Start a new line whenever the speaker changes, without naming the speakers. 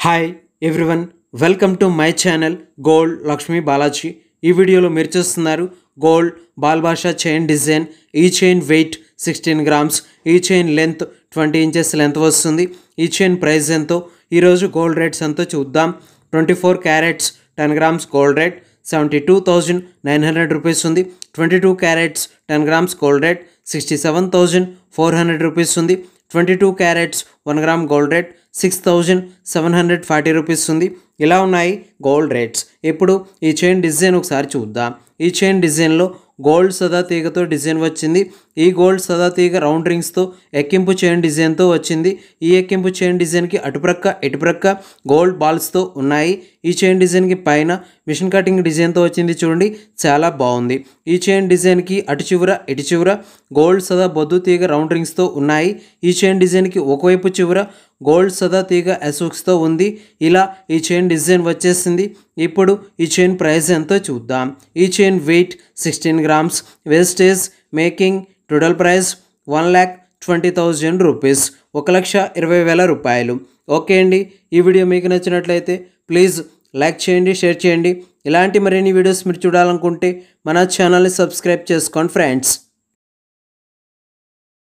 Hi everyone, welcome to my channel gold Lakshmi Balaji. ఈ వీడియోలో మీరు చూస్తున్నారు గోల్డ్ బాల్బాషా చైన్ డిజైన్. ఈ చైన్ వెయిట్ 16 గ్రామ్స్, ఈ చైన్ లెంత్ 20 ఇంచెస్ లెంత్ వస్తుంది. ఈ చైన్ ప్రైస్ ఎంతో, ఈరోజు గోల్డ్ రేట్స్ ఎంతో చూద్దాం. 24 carats 10 grams gold rate 72,900 rupees ఉంది. 22 carats 10 grams gold rate 67,400 rupees ఉంది. 22 carats 1 gram gold rate 6,740 rupees ఉంది. ఇలా ఉన్నాయి గోల్డ్ రేట్స్. ఇప్పుడు ఈ చైన్ డిజైన్ ఒకసారి చూద్దాం. ఈ చైన్ డిజైన్లో గోల్డ్ సదా తీగతో డిజైన్ వచ్చింది. ఈ గోల్డ్ సదా తీగ రౌండ్ రింగ్స్తో ఎక్కింపు చైన్ డిజైన్తో వచ్చింది. ఈ ఎక్కింపు చైన్ డిజైన్కి అటుప్రక్క ఇటుప్రక్క గోల్డ్ బాల్స్తో ఉన్నాయి. ఈ చైన్ డిజైన్కి పైన మిషన్ కటింగ్ డిజైన్తో వచ్చింది. చూడండి, చాలా బాగుంది. ఈ చైన్ డిజైన్కి అటు చివర ఇటు చివర గోల్డ్ సదా బొద్దు తీగ రౌండ్ రింగ్స్తో ఉన్నాయి. ఈ చైన్ డిజైన్కి ఒకవైపు చివర గోల్డ్ సదా తీగ ఎసోక్స్తో ఉంది. ఇలా ఈ చైన్ డిజైన్ వచ్చేసింది. ఇప్పుడు ఈ చైన్ ప్రైస్ ఎంతో చూద్దాం. ఈ chain weight 16 grams, wastage making total price 1,20,000 rupees, 1,20,000 రూపాయలు. ఓకే అండి, ఈ వీడియో మీకు నచ్చినట్లయితే ప్లీజ్ లైక్ చేయండి, షేర్ చేయండి. ఇలాంటి మరిన్ని వీడియోస్ మీరు చూడాలనుకుంటే మన ఛానల్ని సబ్స్క్రైబ్ చేసుకోండి ఫ్రెండ్స్.